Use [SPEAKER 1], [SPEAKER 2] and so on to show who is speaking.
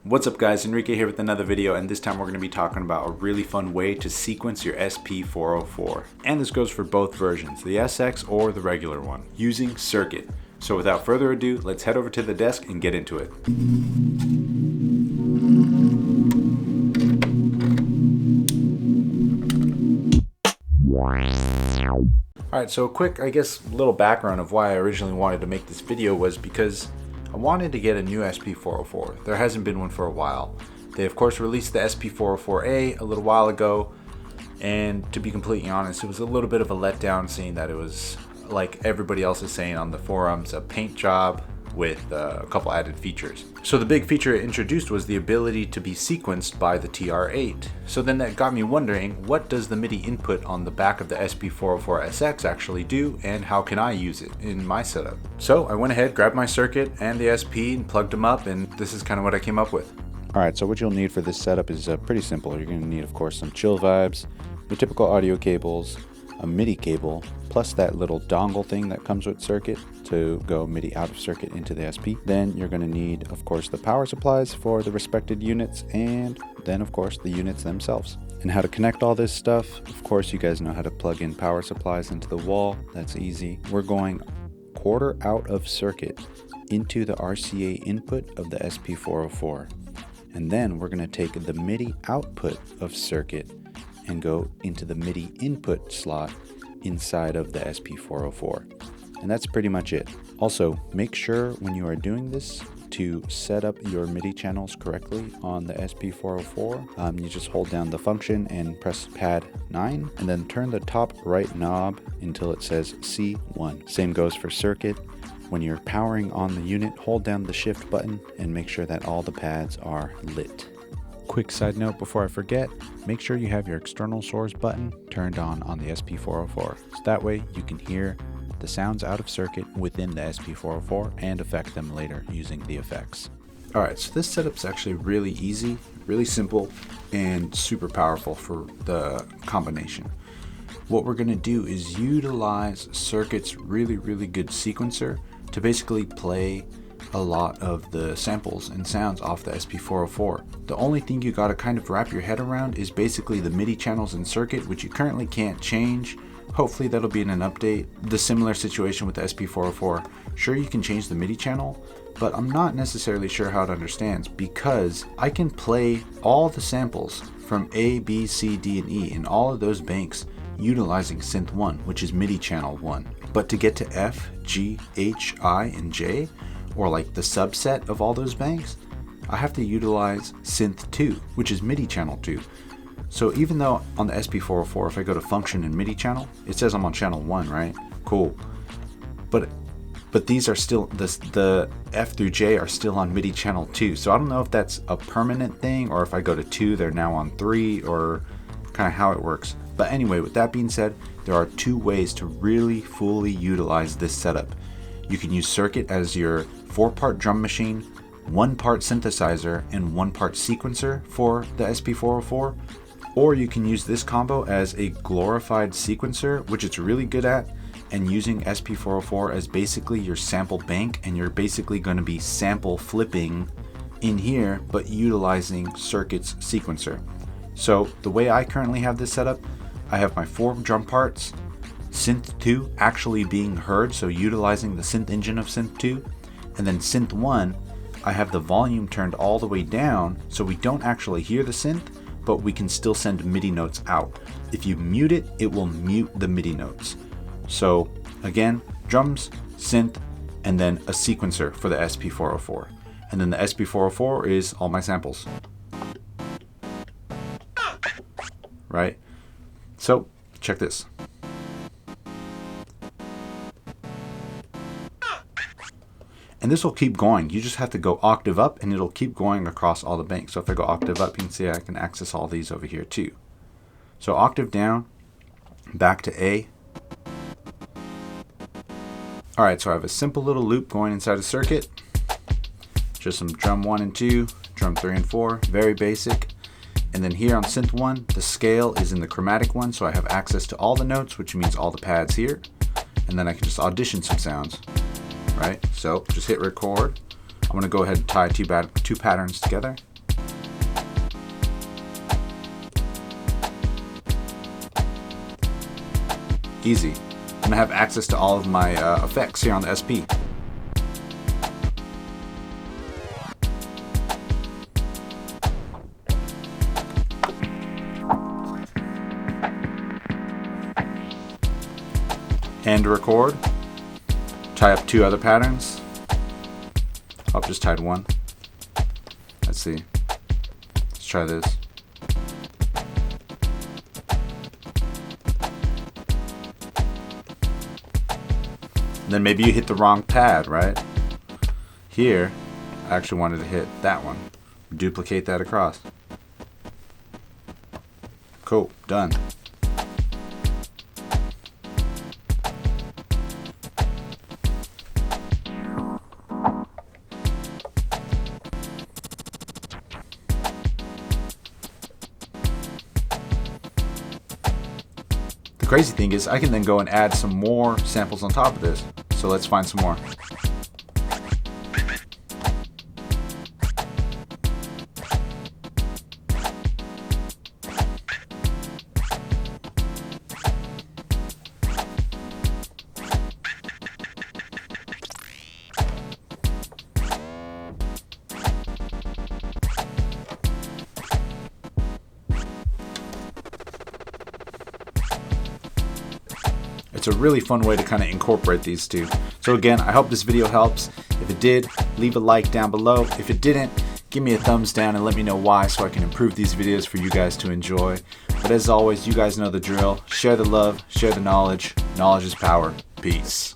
[SPEAKER 1] What's up guys, Enrique here with another video, and this time we're going to be talking about a really fun way to sequence your SP-404. And this goes for both versions, the SX or the regular one, using Circuit. So without further ado, let's head over to the desk and get into it. Alright, so a quick, little background of why I originally wanted to make this video was because I wanted to get a new SP-404. There hasn't been one for a while. They of course released the SP-404A a little while ago, and to be completely honest, it was a little bit of a letdown seeing that it was, like everybody else is saying on the forums, a paint job with a couple added features. So the big feature it introduced was the ability to be sequenced by the TR8. So then that got me wondering, what does the MIDI input on the back of the SP-404sx actually do, and how can I use it in my setup? So I went ahead, grabbed my circuit and the SP and plugged them up, and this is kind of what I came up with.
[SPEAKER 2] Alright, so what you'll need for this setup is pretty simple. You're going to need, of course, some chill vibes, your typical audio cables, a MIDI cable, plus that little dongle thing that comes with Circuit to go MIDI out of Circuit into the SP. Then you're going to need, of course, the power supplies for the respected units, and then, of course, the units themselves. And how to connect all this stuff, of course, you guys know how to plug in power supplies into the wall. That's easy. We're going quarter out of Circuit into the RCA input of the SP-404. And then we're going to take the MIDI output of Circuit and go into the MIDI input slot inside of the SP-404. And that's pretty much it. Also, make sure when you are doing this to set up your MIDI channels correctly on the SP-404. You just hold down the function and press pad 9, and then turn the top right knob until it says C1. Same goes for Circuit. When you're powering on the unit, hold down the shift button and make sure that all the pads are lit. Quick side note before I forget, make sure you have your external source button turned on the SP-404. So that way you can hear the sounds out of Circuit within the SP-404 and affect them later using the effects.
[SPEAKER 1] Alright, so this setup's actually really easy, really simple, and super powerful for the combination. What we're going to do is utilize Circuit's really good sequencer to basically play a lot of the samples and sounds off the SP-404. The only thing you gotta kind of wrap your head around is basically the MIDI channels in Circuit, which you currently can't change. Hopefully that'll be in an update. The similar situation with the SP-404. Sure, you can change the MIDI channel, but I'm not necessarily sure how it understands, because I can play all the samples from A, B, C, D, and E in all of those banks utilizing Synth 1, which is MIDI channel 1. But to get to F, G, H, I, and J, or like the subset of all those banks, I have to utilize Synth 2, which is MIDI channel 2. So even though on the SP-404, if I go to function and MIDI channel, it says I'm on channel 1, right? Cool. But these are still, the F through J are still on MIDI channel 2. So I don't know if that's a permanent thing, or if I go to 2, they're now on 3, or kind of how it works. But anyway, with that being said, there are two ways to really fully utilize this setup. You can use Circuit as your 4-part drum machine, 1-part synthesizer, and 1-part sequencer for the SP-404, or you can use this combo as a glorified sequencer, which it's really good at, and using SP-404 as basically your sample bank, and you're basically going to be sample flipping in here, but utilizing Circuit's sequencer. So the way I currently have this set up, I have my 4 drum parts, Synth 2 actually being heard, so utilizing the synth engine of Synth 2, and then Synth 1, I have the volume turned all the way down so we don't actually hear the synth, but we can still send MIDI notes out. If you mute it, it will mute the MIDI notes. So again, drums, synth, and then a sequencer for the SP-404. And then the SP-404 is all my samples. Right? So check this. And this will keep going. You just have to go octave up and it'll keep going across all the banks. So if I go octave up, you can see I can access all these over here too. So octave down, back to A. Alright, so I have a simple little loop going inside a Circuit. Just some drum 1 and 2, drum 3 and 4, very basic. And then here on Synth 1, the scale is in the chromatic one, so I have access to all the notes, which means all the pads here. And then I can just audition some sounds. Right? So just hit record, I'm going to go ahead and tie two patterns together. Easy. I'm going to have access to all of my effects here on the SP. And record. Tie up two other patterns. I've just tied one. Let's see. Let's try this. And then maybe you hit the wrong pad, right? Here, I actually wanted to hit that one. Duplicate that across. Cool, done. The crazy thing is I can then go and add some more samples on top of this. So let's find some more. It's a really fun way to kind of incorporate these two. So again, I hope this video helps. If it did, leave a like down below. If it didn't, give me a thumbs down and let me know why so I can improve these videos for you guys to enjoy. But as always, you guys know the drill. Share the love, share the knowledge. Knowledge is power. Peace.